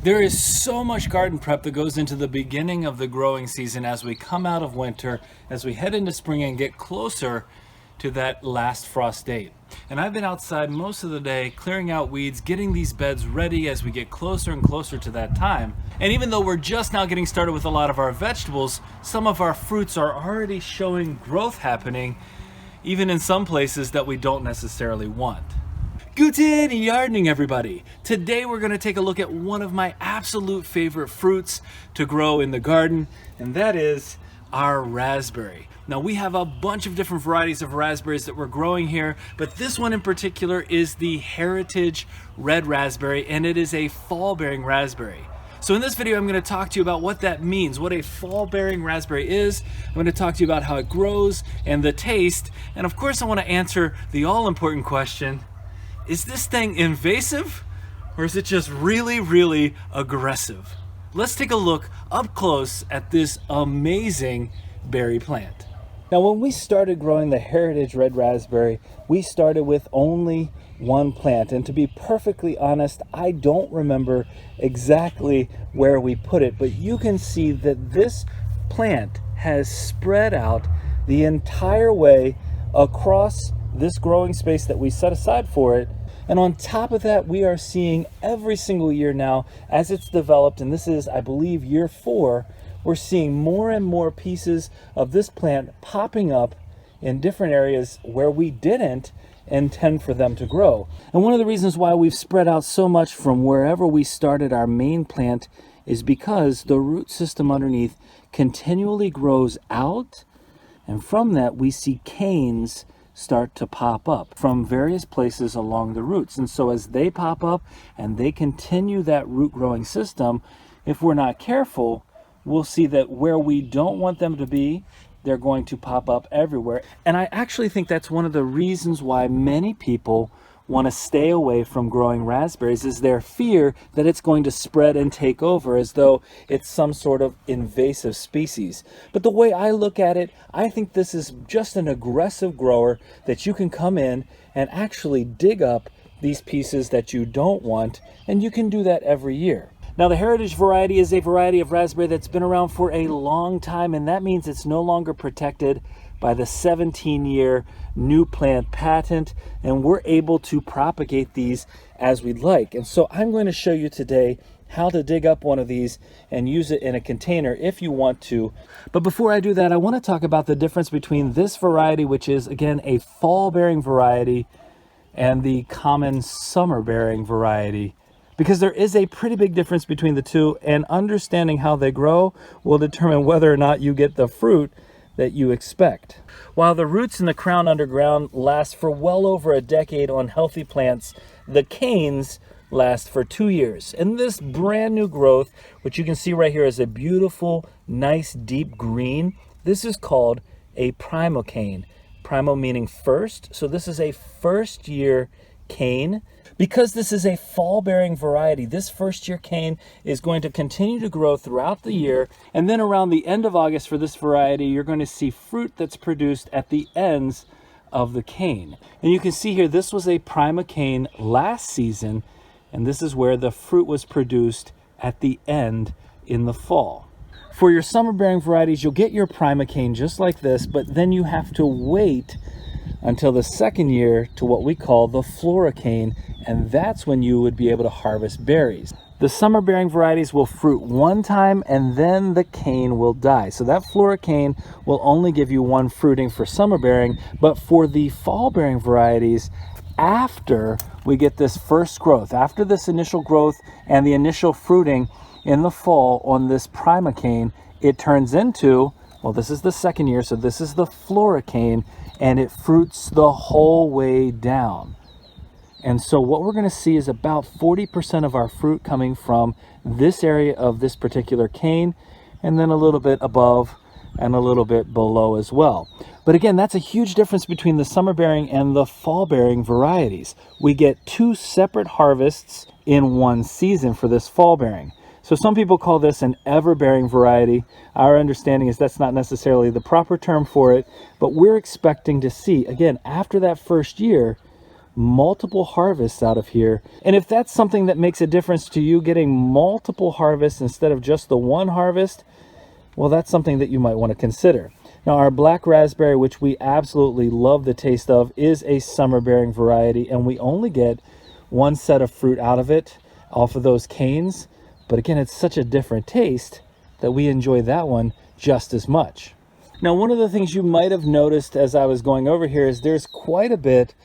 There is so much garden prep that goes into the beginning of the growing season as we come out of winter, as we head into spring and get closer to that last frost date. And I've been outside most of the day clearing out weeds, getting these beds ready as we get closer and closer to that time. And even though we're just now getting started with a lot of our vegetables, some of our fruits are already showing growth happening, even in some places that we don't necessarily want. Guten Yardening, everybody! Today we're going to take a look at one of my absolute favorite fruits to grow in the garden, and that is our raspberry. Now we have a bunch of different varieties of raspberries that we're growing here, but this one in particular is the Heritage Red Raspberry, and it is a fall-bearing raspberry. So in this video, I'm going to talk to you about what that means, what a fall-bearing raspberry is. I'm going to talk to you about how it grows and the taste, and of course I want to answer the all-important question: is this thing invasive, or is it just really aggressive? Let's take a look up close at this amazing berry plant. Now, when we started growing the Heritage Red Raspberry, we started with only one plant. And to be perfectly honest, I don't remember exactly where we put it, but you can see that this plant has spread out the entire way across this growing space that we set aside for it. And on top of that, we are seeing every single year now as it's developed, and this is, I believe, year 4, we're seeing more and more pieces of this plant popping up in different areas where we didn't intend for them to grow. And one of the reasons why we've spread out so much from wherever we started our main plant is because the root system underneath continually grows out, and from that we see canes start to pop up from various places along the roots. And so as they pop up and they continue that root growing system, if we're not careful, we'll see that where we don't want them to be, they're going to pop up everywhere. And I actually think that's one of the reasons why many people want to stay away from growing raspberries, is their fear that it's going to spread and take over as though it's some sort of invasive species. But the way I look at it, I think this is just an aggressive grower that you can come in and actually dig up these pieces that you don't want, and you can do that every year. Now, the Heritage variety is a variety of raspberry that's been around for a long time, and that means it's no longer protected by the 17-year new plant patent, and we're able to propagate these as we'd like. And so I'm going to show you today how to dig up one of these and use it in a container if you want to. But before I do that, I want to talk about the difference between this variety, which is, again, a fall-bearing variety, and the common summer-bearing variety, because there is a pretty big difference between the two, and understanding how they grow will determine whether or not you get the fruit that you expect. While the roots in the crown underground last for well over a decade on healthy plants, the canes last for 2 years. And this brand new growth, which you can see right here, is a beautiful, nice, deep green. This is called a primocane. Primo meaning first, so this is a first year cane. Because this is a fall-bearing variety, this first-year cane is going to continue to grow throughout the year, and then around the end of August for this variety, you're going to see fruit that's produced at the ends of the cane. And you can see here, this was a primocane last season, and this is where the fruit was produced at the end in the fall. For your summer-bearing varieties, you'll get your primocane just like this, but then you have to wait until the second year to what we call the floricane, and that's when you would be able to harvest berries. The summer-bearing varieties will fruit one time and then the cane will die. So that floricane will only give you one fruiting for summer-bearing, but for the fall-bearing varieties, after we get this first growth, after this initial growth and the initial fruiting in the fall on this primocane, it turns into, well, this is the second year, so this is the floricane, and it fruits the whole way down. And so what we're going to see is about 40% of our fruit coming from this area of this particular cane, and then a little bit above and a little bit below as well. But again, that's a huge difference between the summer-bearing and the fall-bearing varieties. We get 2 separate harvests in one season for this fall-bearing. So some people call this an ever-bearing variety. Our understanding is that's not necessarily the proper term for it, but we're expecting to see, again, after that first year, multiple harvests out of here. And if that's something that makes a difference to you, getting multiple harvests instead of just the one harvest, well, that's something that you might want to consider. Now, our black raspberry, which we absolutely love the taste of, is a summer bearing variety, and we only get one set of fruit out of it off of those canes. But again, it's such a different taste that we enjoy that one just as much. Now, one of the things you might have noticed as I was going over here is there's quite a bit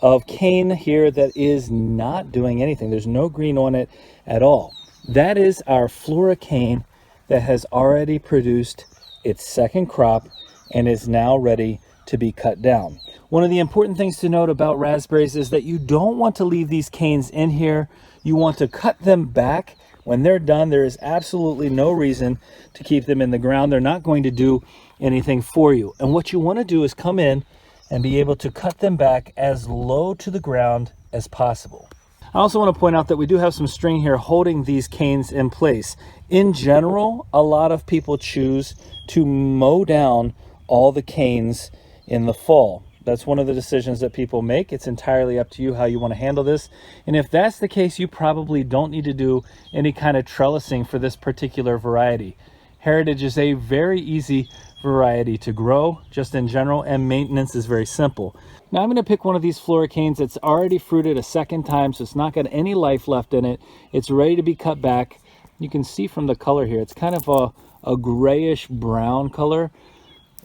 of cane here that is not doing anything. There's no green on it at all. That is our floricane that has already produced its second crop and is now ready to be cut down. One of the important things to note about raspberries is that you don't want to leave these canes in here. You want to cut them back. When they're done, there is absolutely no reason to keep them in the ground. They're not going to do anything for you. And what you want to do is come in and be able to cut them back as low to the ground as possible. I also want to point out that we do have some string here holding these canes in place. In general, a lot of people choose to mow down all the canes in the fall. That's one of the decisions that people make. It's entirely up to you how you want to handle this. And if that's the case, you probably don't need to do any kind of trellising for this particular variety. Heritage is a very easy variety to grow just in general, and maintenance is very simple. Now I'm going to pick one of these floricanes that's already fruited a second time, so it's not got any life left in it. It's ready to be cut back. You can see from the color here, it's kind of a grayish brown color,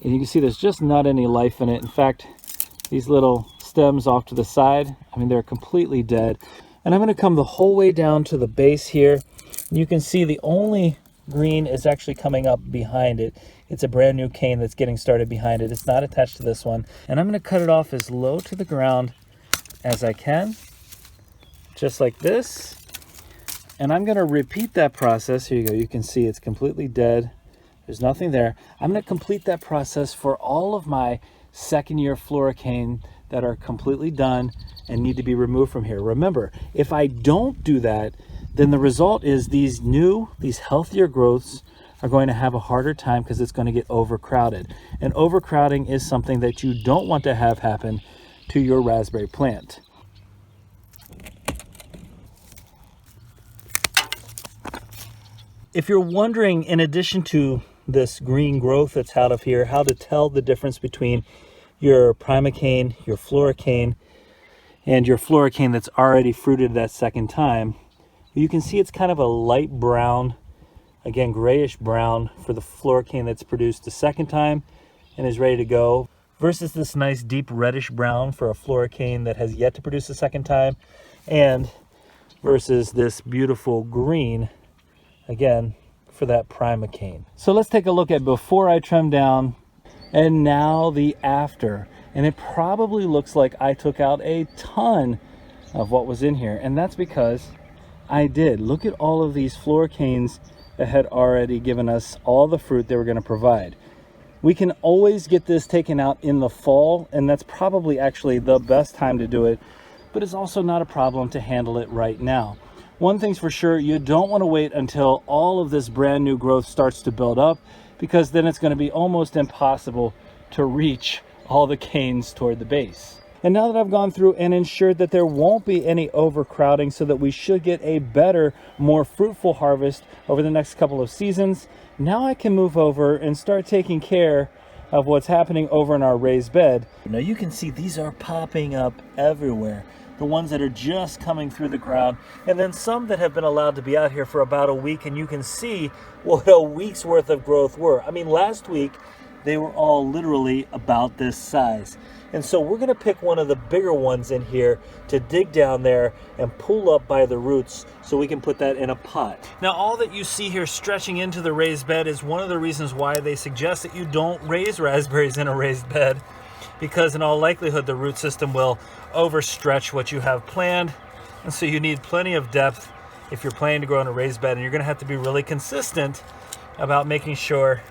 and you can see there's just not any life in it. In fact, these little stems off to the side, I mean, they're completely dead. And I'm going to come the whole way down to the base here. You can see the only green is actually coming up behind it. It's a brand new cane that's getting started behind it. It's not attached to this one. And I'm going to cut it off as low to the ground as I can, just like this. And I'm going to repeat that process. Here you go. You can see it's completely dead. There's nothing there. I'm going to complete that process for all of my second year floricane that are completely done and need to be removed from here. Remember, if I don't do that, then the result is these healthier growths are going to have a harder time because it's going to get overcrowded. And overcrowding is something that you don't want to have happen to your raspberry plant. If you're wondering, in addition to this green growth that's out of here, how to tell the difference between your primocane, your floricane, and your floricane that's already fruited that second time, you can see it's kind of a light brown, again, grayish brown for the floricane that's produced the second time and is ready to go, versus this nice deep reddish brown for a floricane that has yet to produce the second time, and versus this beautiful green, again, for that primocane. So let's take a look at before I trim down and now the after. And it probably looks like I took out a ton of what was in here, and that's because I did. Look at all of these floricanes that had already given us all the fruit they were going to provide. We can always get this taken out in the fall, and that's probably actually the best time to do it, but it's also not a problem to handle it right now. One thing's for sure, you don't want to wait until all of this brand new growth starts to build up, because then it's going to be almost impossible to reach all the canes toward the base. And now that I've gone through and ensured that there won't be any overcrowding, so that we should get a better, more fruitful harvest over the next couple of seasons, now I can move over and start taking care of what's happening over in our raised bed. Now you can see these are popping up everywhere. The ones that are just coming through the ground, and then some that have been allowed to be out here for about a week, and you can see what a week's worth of growth were. I mean, last week they were all literally about this size. And so we're going to pick one of the bigger ones in here to dig down there and pull up by the roots so we can put that in a pot. Now, all that you see here stretching into the raised bed is one of the reasons why they suggest that you don't raise raspberries in a raised bed, because in all likelihood the root system will overstretch what you have planned. And so you need plenty of depth if you're planning to grow in a raised bed, and you're going to have to be really consistent about making sure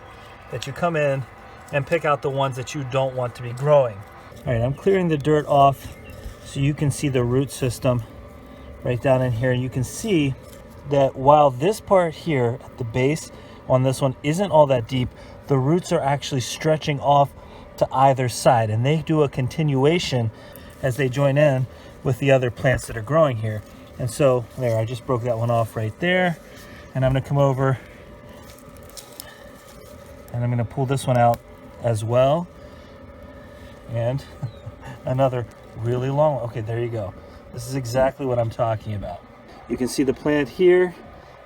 that you come in and pick out the ones that you don't want to be growing. All right, I'm clearing the dirt off so you can see the root system right down in here. And you can see that while this part here at the base on this one isn't all that deep, the roots are actually stretching off to either side, and they do a continuation as they join in with the other plants that are growing here. And so there, I just broke that one off right there. And I'm gonna come over and I'm gonna pull this one out as well. And another really long one. Okay, there you go. This is exactly what I'm talking about. You can see the plant here,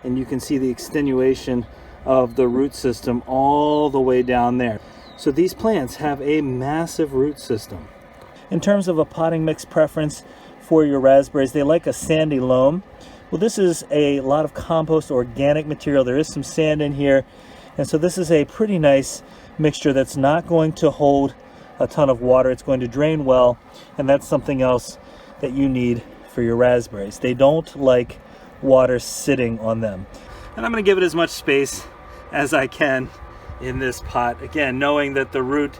and you can see the extenuation of the root system all the way down there. So these plants have a massive root system. In terms of a potting mix preference for your raspberries, they like a sandy loam. Well, this is a lot of compost organic material. There is some sand in here, and so this is a pretty nice mixture that's not going to hold a ton of water. It's going to drain well, and that's something else that you need for your raspberries. They don't like water sitting on them. And I'm going to give it as much space as I can in this pot, again knowing that the root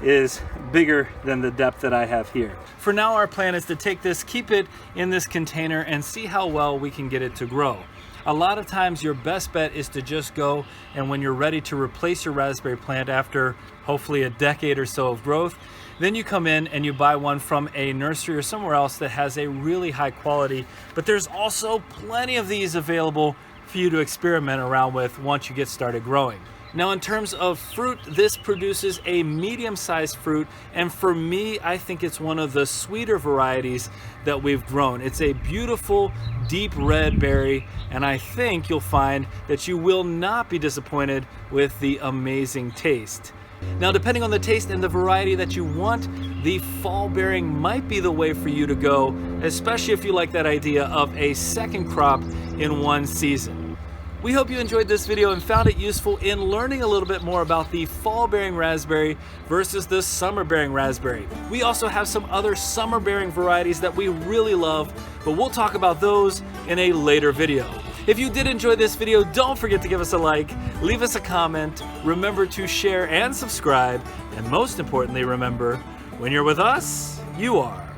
is bigger than the depth that I have here. For now, our plan is to take this, keep it in this container, and see how well we can get it to grow. A lot of times your best bet is to just go, and when you're ready to replace your raspberry plant after hopefully a decade or so of growth, then you come in and you buy one from a nursery or somewhere else that has a really high quality. But there's also plenty of these available for you to experiment around with once you get started growing. Now, in terms of fruit, this produces a medium-sized fruit, and for me, I think it's one of the sweeter varieties that we've grown. It's a beautiful, deep red berry, and I think you'll find that you will not be disappointed with the amazing taste. Now, depending on the taste and the variety that you want, the fall bearing might be the way for you to go, especially if you like that idea of a second crop in one season. We hope you enjoyed this video and found it useful in learning a little bit more about the fall bearing raspberry versus the summer bearing raspberry. We also have some other summer bearing varieties that we really love, but we'll talk about those in a later video. If you did enjoy this video, don't forget to give us a like, leave us a comment, remember to share and subscribe, and most importantly, remember, when you're with us, you are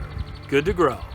good to grow.